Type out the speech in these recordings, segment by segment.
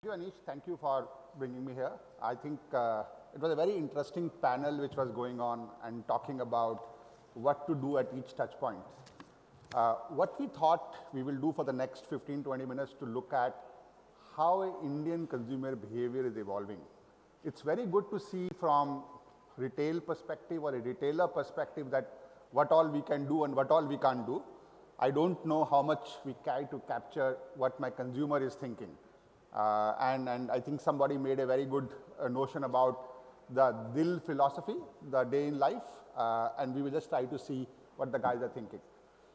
Thank you, Anish. Thank you for bringing me here. I think it was a very interesting panel which was going on and talking about what to do at each touch point. What we thought we will do for the next 15-20 minutes to look at how Indian consumer behavior is evolving. It's very good to see from retail perspective or a retailer perspective that what all we can do and what all we can't do. I don't know how much we try to capture what my consumer is thinking. And I think somebody made a very good notion about the DIL philosophy, the day in life, and we will just try to see what the guys are thinking.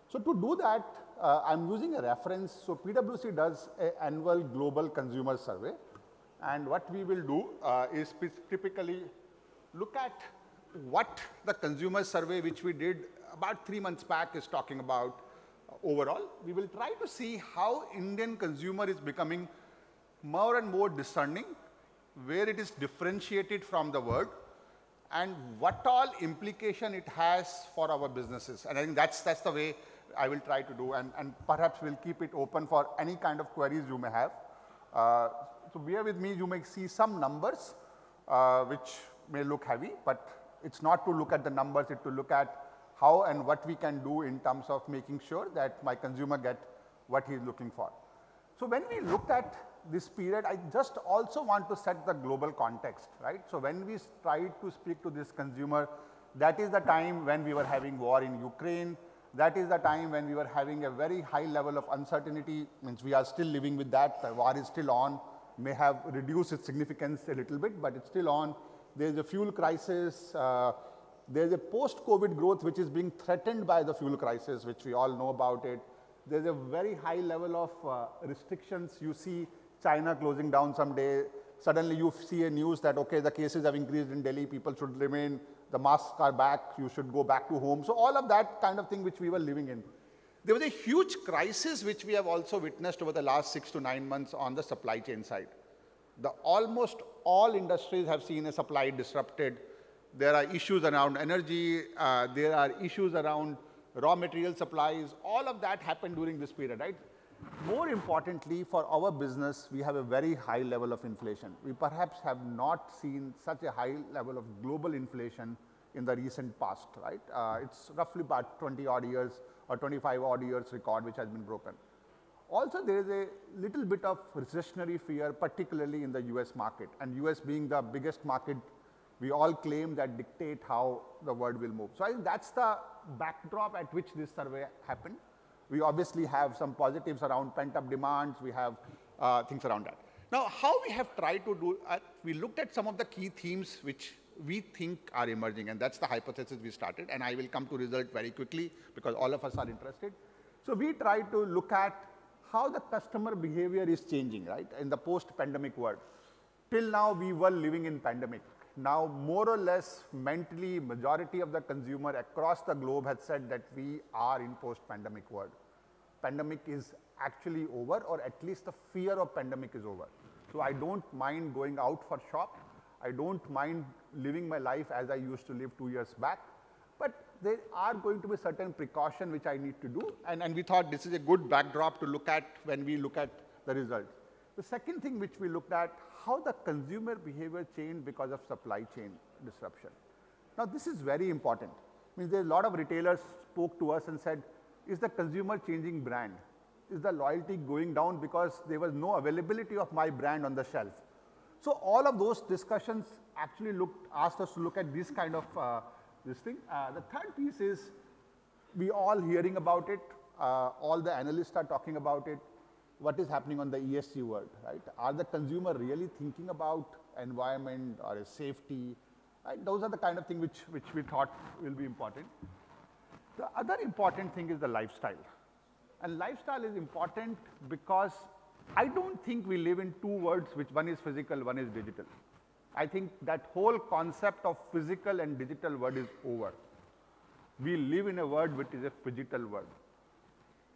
So to do that, I'm using a reference. So PwC does an annual global consumer survey, and what we will do is typically look at what the consumer survey which we did about 3 months back is talking about overall. We will try to see how Indian consumer is becoming more and more discerning, where it is differentiated from the world, and what all implication it has for our businesses. And I think that's the way I will try to do, and perhaps we'll keep it open for any kind of queries you may have. So bear with me, you may see some numbers which may look heavy, but it's not to look at the numbers, it's to look at how and what we can do in terms of making sure that my consumer get what he's looking for. So when we looked at this period, I just also want to set the global context, right? So when we tried to speak to this consumer, that is the time when we were having war in Ukraine. That is the time when we were having a very high level of uncertainty, means we are still living with that, the war is still on, may have reduced its significance a little bit, but it's still on. There's a fuel crisis, there's a post-COVID growth which is being threatened by the fuel crisis, which we all know about it. There's a very high level of restrictions. You see China closing down someday. Suddenly you see a news that, okay, the cases have increased in Delhi, people should remain, the masks are back, you should go back to home. So all of that kind of thing which we were living in. There was a huge crisis which we have also witnessed over the last 6 to 9 months on the supply chain side. Almost all industries have seen a supply disrupted. There are issues around energy, there are issues around raw material supplies. All of that happened during this period, right? More importantly, for our business, we have a very high level of inflation. We perhaps have not seen such a high level of global inflation in the recent past, right? It's roughly about 20 odd years or 25 odd years record which has been broken. Also, there is a little bit of recessionary fear, particularly in the US market, and US being the biggest market, we all claim that dictate how the world will move. So I think that's the backdrop at which this survey happened. We obviously have some positives around pent-up demands. We have things around that. Now, how we have tried to do, we looked at some of the key themes which we think are emerging, and that's the hypothesis we started, and I will come to result very quickly because all of us are interested. So we tried to look at how the customer behavior is changing, right, in the post-pandemic world. Till now, we were living in pandemic. Now, more or less, mentally, majority of the consumer across the globe has said that we are in post-pandemic world. Pandemic is actually over, or at least the fear of pandemic is over. So I don't mind going out for shop. I don't mind living my life as I used to live 2 years back. But there are going to be certain precautions which I need to do. And we thought this is a good backdrop to look at when we look at the results. The second thing which we looked at, how the consumer behavior changed because of supply chain disruption. Now, this is very important. I mean, there are a lot of retailers spoke to us and said, is the consumer changing brand? Is the loyalty going down because there was no availability of my brand on the shelf? So all of those discussions actually asked us to look at this kind of this thing. The third piece is we all hearing about it. All the analysts are talking about it. What is happening on the ESG world, right? Are the consumer really thinking about environment or safety? Right? Those are the kind of things which we thought will be important. The other important thing is the lifestyle. And lifestyle is important because I don't think we live in two worlds, which one is physical, one is digital. I think that whole concept of physical and digital world is over. We live in a world which is a phygital world.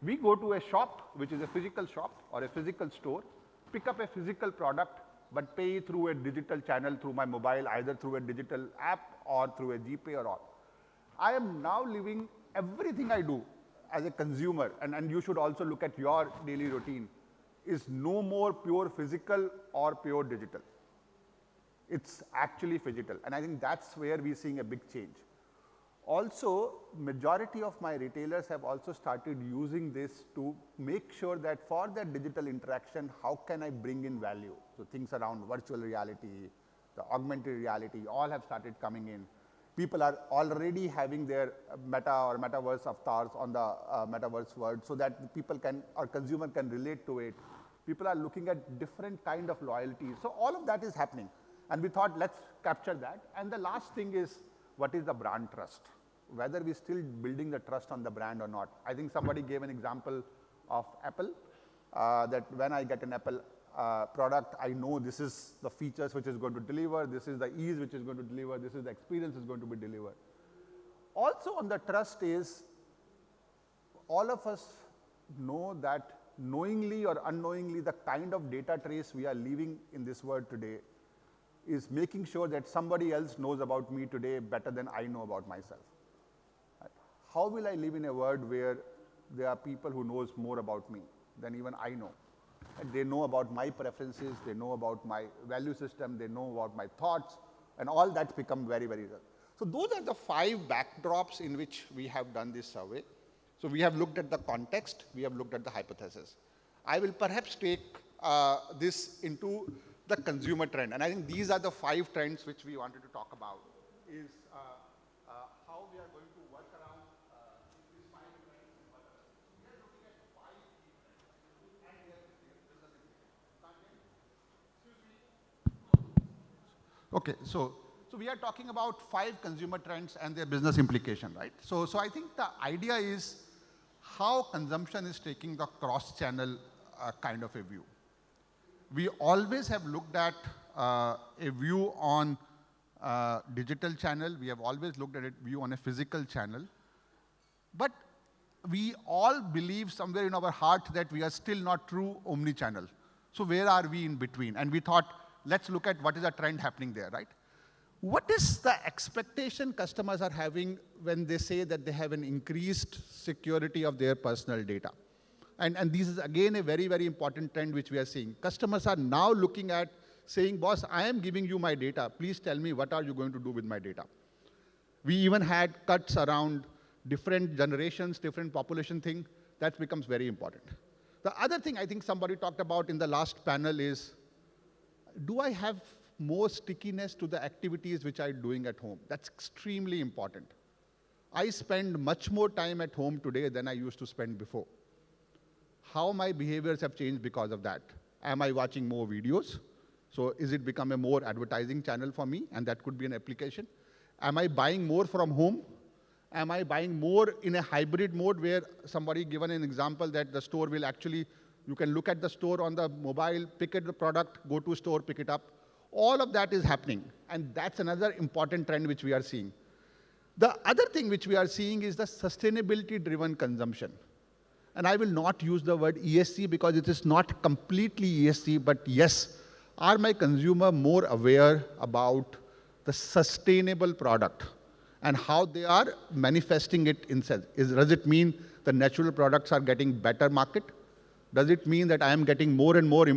We go to a shop, which is a physical shop or a physical store, pick up a physical product, but pay through a digital channel through my mobile, either through a digital app or through a GPay or all. I am now living everything I do as a consumer, and you should also look at your daily routine. is no more pure physical or pure digital. It's actually phygital. And I think that's where we're seeing a big change. Also, majority of my retailers have also started using this to make sure that for their digital interaction, how can I bring in value? So things around virtual reality, the augmented reality, all have started coming in. People are already having their meta or metaverse avatars on the metaverse world so that people can, or consumer can relate to it. People are looking at different kind of loyalty. So all of that is happening. And we thought, let's capture that. And the last thing is, what is the brand trust? Whether we're still building the trust on the brand or not. I think somebody gave an example of Apple, that when I get an Apple product, I know this is the features which is going to deliver, this is the ease which is going to deliver, this is the experience is going to be delivered. Also on the trust is, all of us know that knowingly or unknowingly, the kind of data trace we are leaving in this world today is making sure that somebody else knows about me today better than I know about myself. Right? How will I live in a world where there are people who knows more about me than even I know? And they know about my preferences, they know about my value system, they know about my thoughts, and all that's become very, very real. So those are the 5 backdrops in which we have done this survey. So we have looked at the context, we have looked at the hypothesis. I will perhaps take this into the consumer trend. And I think these are the 5 trends which we wanted to talk about, is how we are going to work around these 5 trends. We are looking at 5 key trends and their business implications. Okay, so we are talking about 5 consumer trends and their business implication, right? So I think the idea is how consumption is taking the cross-channel kind of a view. We always have looked at a view on digital channel. We have always looked at a view on a physical channel. But we all believe somewhere in our heart that we are still not true omni-channel. So where are we in between? And we thought, let's look at what is the trend happening there, right? What is the expectation customers are having when they say that they have an increased security of their personal data? And this is again a very, very important trend which we are seeing. Customers are now looking at saying, boss, I am giving you my data. Please tell me what are you going to do with my data? We even had cuts around different generations, different population thing. That becomes very important. The other thing I think somebody talked about in the last panel is, do I have more stickiness to the activities which I'm doing at home? That's extremely important. I spend much more time at home today than I used to spend before. How my behaviors have changed because of that. Am I watching more videos? So is it become a more advertising channel for me? And that could be an application. Am I buying more from home? Am I buying more in a hybrid mode where somebody given an example that the store will actually, you can look at the store on the mobile, pick at the product, go to store, pick it up. All of that is happening. And that's another important trend which we are seeing. The other thing which we are seeing is the sustainability-driven consumption. And I will not use the word ESG because it is not completely ESG, but yes, are my consumer more aware about the sustainable product and how they are manifesting it in sense? Does it mean the natural products are getting better market? Does it mean that I am getting more and more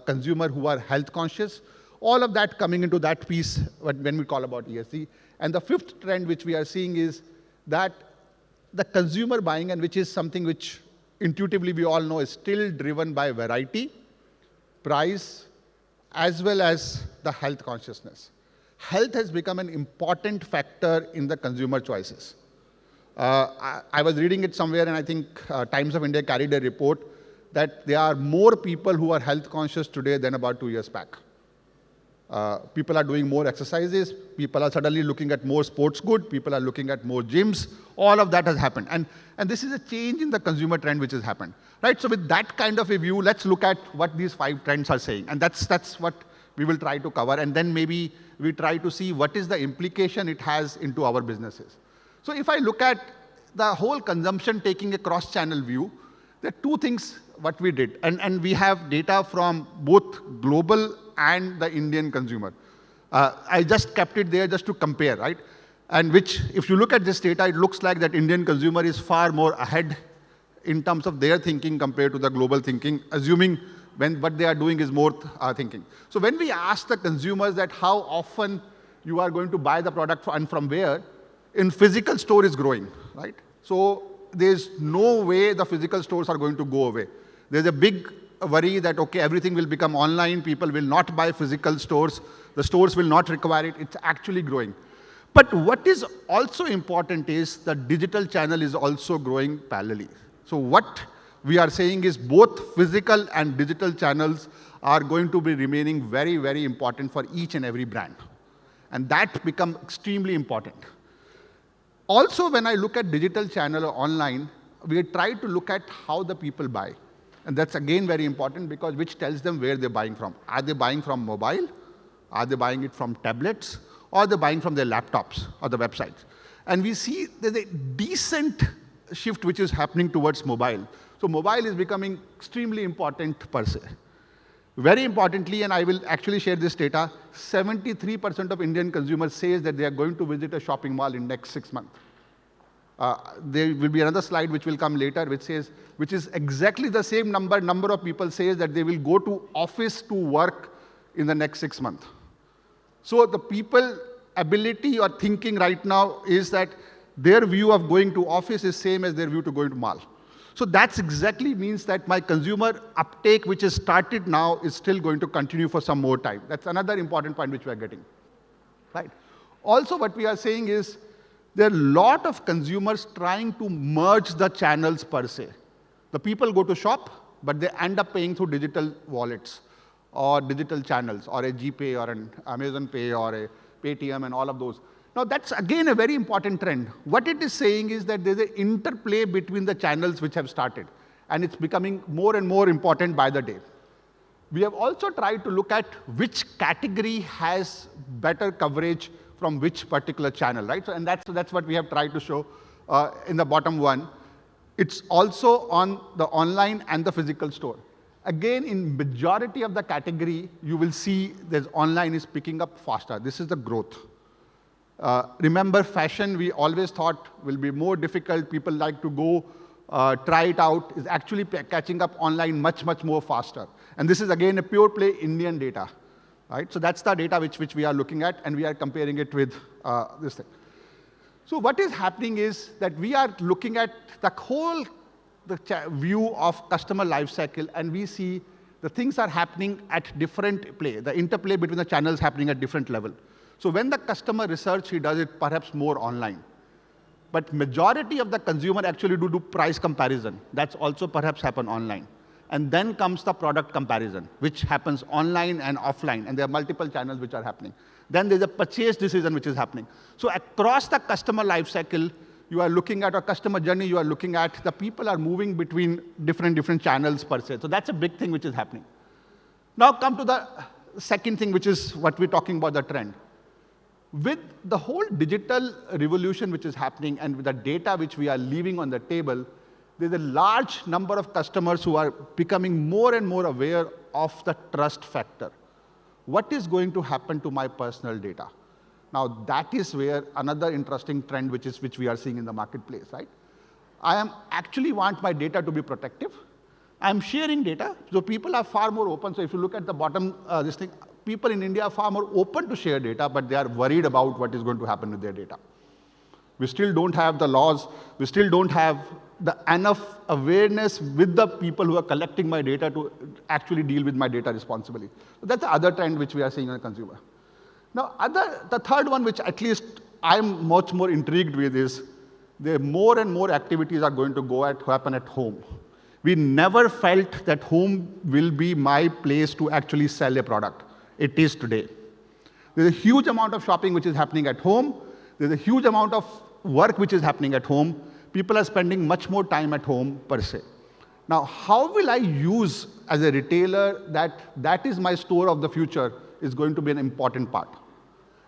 consumer who are health conscious? All of that coming into that piece when we call about ESG. And the 5th trend which we are seeing is that the consumer buying, and which is something which intuitively we all know is still driven by variety, price, as well as the health consciousness. Health has become an important factor in the consumer choices. I was reading it somewhere, and I think Times of India carried a report that there are more people who are health conscious today than about 2 years back. People are doing more exercises, people are suddenly looking at more sports goods, people are looking at more gyms, all of that has happened. And this is a change in the consumer trend which has happened. Right? So with that kind of a view, let's look at what these 5 trends are saying. And that's what we will try to cover. And then maybe we try to see what is the implication it has into our businesses. So if I look at the whole consumption taking a cross-channel view, there are 2 things what we did. And we have data from both global and the Indian consumer. I just kept it there just to compare, right? And which, if you look at this data, it looks like that Indian consumer is far more ahead in terms of their thinking compared to the global thinking, assuming when what they are doing is more thinking. So when we ask the consumers that how often you are going to buy the product and from where, in physical store is growing, right? So there's no way the physical stores are going to go away. There's a big worry that, okay, everything will become online, people will not buy physical stores, the stores will not require it, it's actually growing. But what is also important is the digital channel is also growing parallelly. So what we are saying is both physical and digital channels are going to be remaining very, very important for each and every brand. And that becomes extremely important. Also, when I look at digital channel or online, we try to look at how the people buy. And that's again very important because which tells them where they're buying from. Are they buying from mobile? Are they buying it from tablets? Or they're buying from their laptops or the websites? And we see there's a decent shift which is happening towards mobile. So mobile is becoming extremely important per se. Very importantly, and I will actually share this data, 73% of Indian consumers says that they are going to visit a shopping mall in next 6 months. There will be another slide which will come later which is exactly the same number of people says that they will go to office to work in the next 6 months. So the people ability or thinking right now is that their view of going to office is same as their view to going to mall. So that's exactly means that my consumer uptake, which is started now, is still going to continue for some more time. That's another important point which we are getting, right? Also, what we are saying is there are a lot of consumers trying to merge the channels per se. The people go to shop, but they end up paying through digital wallets or digital channels or a GPay or an Amazon Pay or a Paytm and all of those. Now, that's again a very important trend. What it is saying is that there's an interplay between the channels which have started, and it's becoming more and more important by the day. We have also tried to look at which category has better coverage from which particular channel, right? So, and that's what we have tried to show in the bottom one. It's also on the online and the physical store. Again, in majority of the category, you will see that online is picking up faster. This is the growth. Remember, fashion, we always thought will be more difficult. People like to go try it out. Is actually catching up online much, much more faster. And this is, again, a pure play Indian data. Right? So that's the data which we are looking at, and we are comparing it with this thing. So what is happening is that we are looking at the whole view of customer life cycle, and we see the things are happening at different play. The interplay between the channels happening at different level. So when the customer research, he does it perhaps more online. But majority of the consumer actually do price comparison. That's also perhaps happen online. And then comes the product comparison, which happens online and offline. And there are multiple channels which are happening. Then there's a purchase decision which is happening. So across the customer life cycle, you are looking at a customer journey, you are looking at the people are moving between different channels per se. So that's a big thing which is happening. Now come to the second thing, which is what we're talking about, the trend. With the whole digital revolution which is happening and with the data which we are leaving on the table, there's a large number of customers who are becoming more and more aware of the trust factor. What is going to happen to my personal data? Now, that is where another interesting trend which we are seeing in the marketplace, right? I actually want my data to be protective. I'm sharing data, so people are far more open. So if you look at the bottom, this thing, people in India are far more open to share data, but they are worried about what is going to happen with their data. We still don't have the laws. We still don't have the enough awareness with the people who are collecting my data to actually deal with my data responsibly. So that's the other trend which we are seeing in the consumer. Now, the third one, which at least I'm much more intrigued with, is the more and more activities are going to happen at home. We never felt that home will be my place to actually sell a product. It is today. There's a huge amount of shopping which is happening at home. There's a huge amount of work which is happening at home. People are spending much more time at home per se. Now, how will I use as a retailer that is my store of the future is going to be an important part.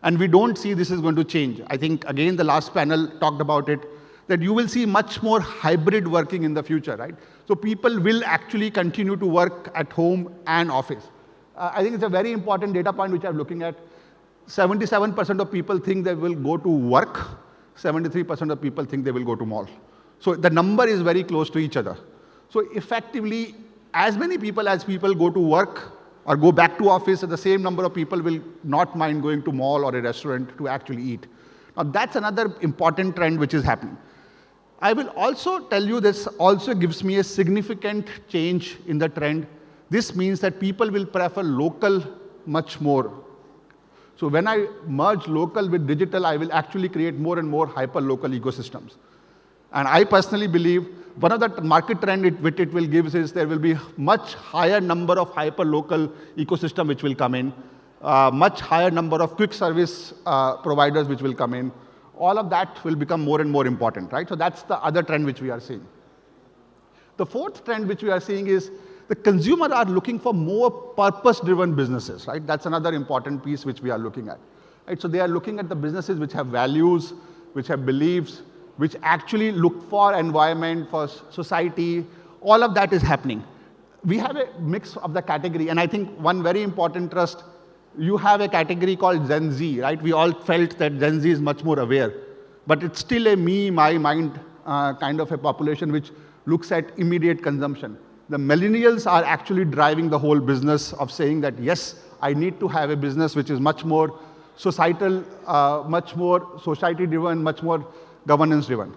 And we don't see this is going to change. I think, again, the last panel talked about it, that you will see much more hybrid working in the future, right? So people will actually continue to work at home and office. I think it's a very important data point which I'm looking at. 77% of people think they will go to work. 73% of people think they will go to mall. So the number is very close to each other. So effectively, as many people as people go to work or go back to office, the same number of people will not mind going to mall or a restaurant to actually eat. Now that's another important trend which is happening. I will also tell you this also gives me a significant change in the trend. This means that people will prefer local much more. So when I merge local with digital, I will actually create more and more hyper-local ecosystems. And I personally believe one of the market trend it will give is there will be much higher number of hyper-local ecosystem which will come in, much higher number of quick service providers which will come in. All of that will become more and more important, right? So that's the other trend which we are seeing. The fourth trend which we are seeing is the consumer are looking for more purpose-driven businesses, right? That's another important piece which we are looking at, right? So they are looking at the businesses which have values, which have beliefs, which actually look for environment, for society. All of that is happening. We have a mix of the category, and I think one very important trust, you have a category called Gen Z, right? We all felt that Gen Z is much more aware, but it's still a me, my, mind kind of a population which looks at immediate consumption. The millennials are actually driving the whole business of saying that, yes, I need to have a business which is much more societal, much more society-driven, much more governance-driven.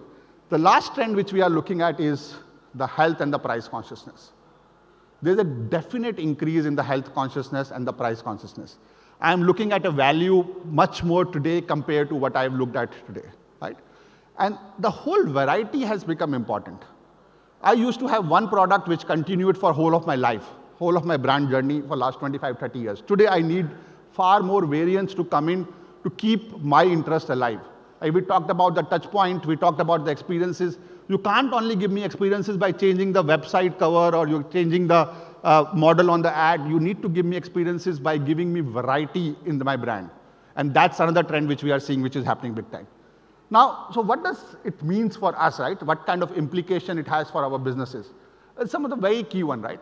The last trend which we are looking at is the health and the price consciousness. There's a definite increase in the health consciousness and the price consciousness. I'm looking at a value much more today compared to what I've looked at today, right? And the whole variety has become important. I used to have one product which continued for whole of my life, whole of my brand journey for last 25, 30 years. Today, I need far more variants to come in to keep my interest alive. We talked about the touch point, we talked about the experiences. You can't only give me experiences by changing the website cover or you're changing the model on the ad. You need to give me experiences by giving me variety in my brand. And that's another trend which we are seeing, which is happening big time. Now, so what does it mean for us, right? What kind of implication it has for our businesses? Some of the very key one, right?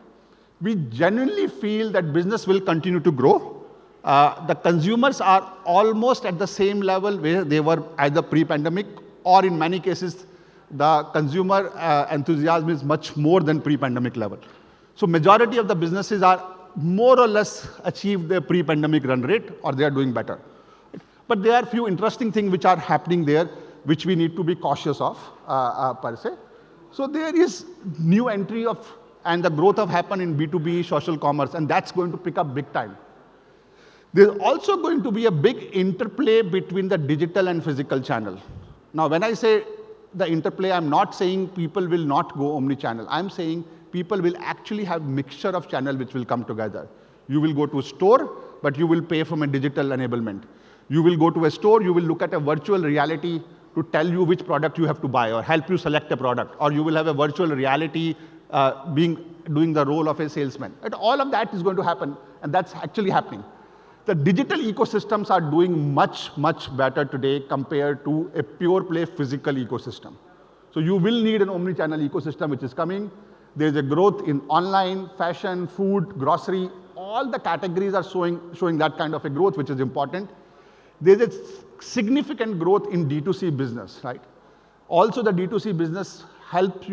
We genuinely feel that business will continue to grow. The consumers are almost at the same level where they were either pre-pandemic, or in many cases, the consumer enthusiasm is much more than pre-pandemic level. So majority of the businesses are more or less achieved their pre-pandemic run rate, or they are doing better. But there are a few interesting things which are happening there, which we need to be cautious of, per se. So there is new entry of, and the growth have happened in B2B social commerce, and that's going to pick up big time. There's also going to be a big interplay between the digital and physical channel. Now, when I say the interplay, I'm not saying people will not go omni-channel. I'm saying people will actually have mixture of channel which will come together. You will go to a store, but you will pay from a digital enablement. You will go to a store, you will look at a virtual reality to tell you which product you have to buy or help you select a product. Or you will have a virtual reality doing the role of a salesman. And all of that is going to happen, and that's actually happening. The digital ecosystems are doing much, much better today compared to a pure play physical ecosystem. So you will need an omni-channel ecosystem which is coming. There's a growth in online, fashion, food, grocery. All the categories are showing that kind of a growth, which is important. There's a significant growth in D2C business, right? Also, the D2C business helps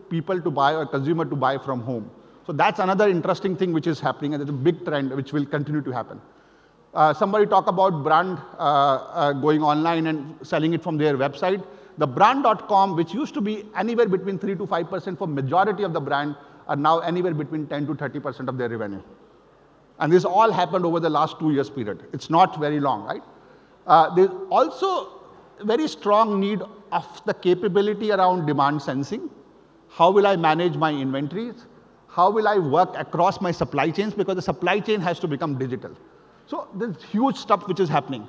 people to buy or consumer to buy from home. So that's another interesting thing which is happening, and it's a big trend which will continue to happen. Somebody talk about brand going online and selling it from their website. The brand.com, which used to be anywhere between 3 to 5% for majority of the brand, are now anywhere between 10 to 30% of their revenue. And this all happened over the last 2 years period. It's not very long, right? There's also a very strong need of the capability around demand sensing. How will I manage my inventories? How will I work across my supply chains? Because the supply chain has to become digital. So there's huge stuff which is happening.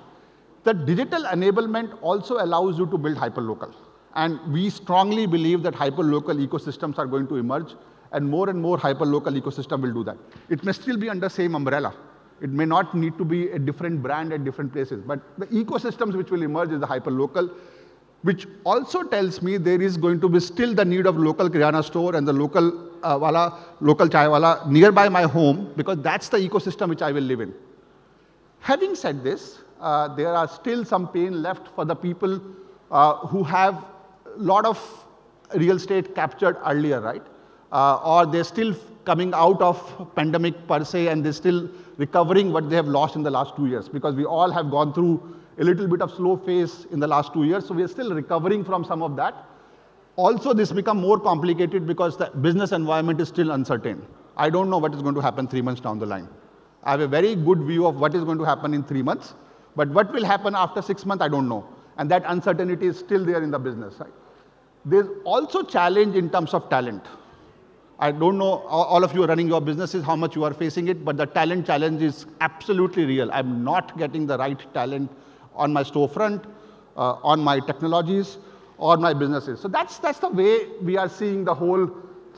The digital enablement also allows you to build hyperlocal. And we strongly believe that hyperlocal ecosystems are going to emerge, and more hyperlocal ecosystem will do that. It may still be under same umbrella. It may not need to be a different brand at different places, but the ecosystems which will emerge is the hyperlocal, which also tells me there is going to be still the need of local kirana store and the local chai wala nearby my home, because that's the ecosystem which I will live in. Having said this, there are still some pain left for the people who have a lot of real estate captured earlier, right? or they're still coming out of pandemic per se, and they're still recovering what they have lost in the last 2 years, because we all have gone through a little bit of slow phase in the last 2 years, so we are still recovering from some of that. Also, this become more complicated because the business environment is still uncertain. I don't know what is going to happen 3 months down the line. I have a very good view of what is going to happen in 3 months, but what will happen after 6 months, I don't know. And that uncertainty is still there in the business, right? There's also challenge in terms of talent. I don't know, all of you are running your businesses, how much you are facing it, but the talent challenge is absolutely real. I'm not getting the right talent on my storefront, on my technologies, or my businesses. So that's the way we are seeing the whole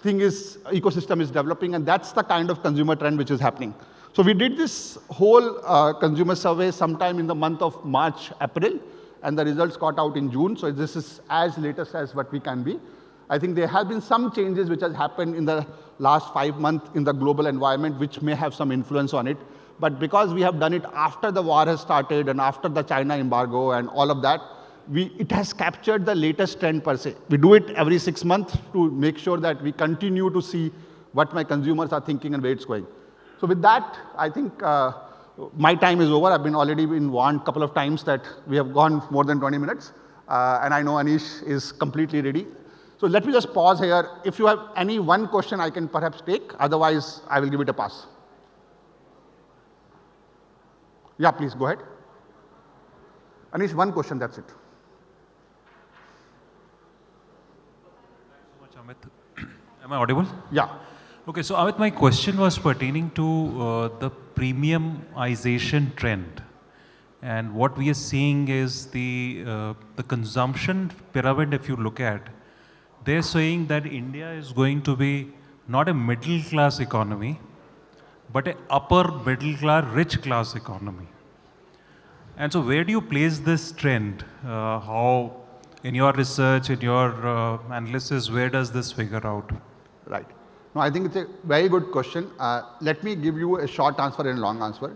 ecosystem is developing, and that's the kind of consumer trend which is happening. So we did this whole consumer survey sometime in the month of March, April, and the results got out in June. So this is as latest as what we can be. I think there have been some changes which has happened in the last 5 months in the global environment, which may have some influence on it. But because we have done it after the war has started and after the China embargo and all of that, it has captured the latest trend per se. We do it every 6 months to make sure that we continue to see what my consumers are thinking and where it's going. So with that, I think my time is over. I've already been warned a couple of times that we have gone more than 20 minutes. And I know Anish is completely ready. So let me just pause here. If you have any one question, I can perhaps take. Otherwise, I will give it a pass. Yeah, please go ahead. Anish, one question, that's it. Thanks so much, Amit. Am I audible? Yeah. Okay, so Amit, my question was pertaining to the premiumization trend. And what we are seeing is the consumption pyramid, if you look at, they're saying that India is going to be not a middle class economy, but an upper middle class, rich class economy. And so where do you place this trend? How, in your research, in your analysis, where does this figure out? Right. No, I think it's a very good question. Let me give you a short answer and a long answer.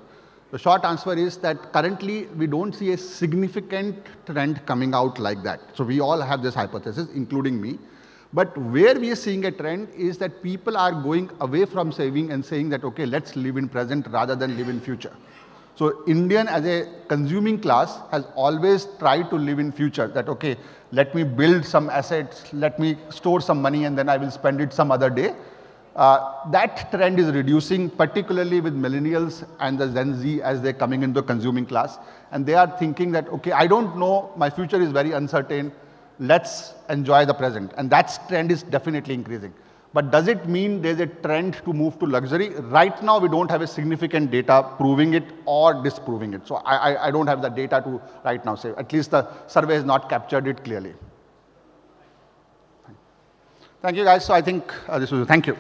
The short answer is that currently we don't see a significant trend coming out like that. So we all have this hypothesis, including me. But where we are seeing a trend is that people are going away from saving and saying that, okay, let's live in present rather than live in future. So Indian as a consuming class has always tried to live in future, that, okay, let me build some assets, let me store some money, and then I will spend it some other day. That trend is reducing, particularly with millennials and the Gen Z as they're coming into the consuming class. And they are thinking that, okay, I don't know, my future is very uncertain, let's enjoy the present. And that trend is definitely increasing. But does it mean there's a trend to move to luxury? Right now, we don't have a significant data proving it or disproving it. So I don't have the data to right now say. At least the survey has not captured it clearly. Thank you, guys. So I think this was, thank you.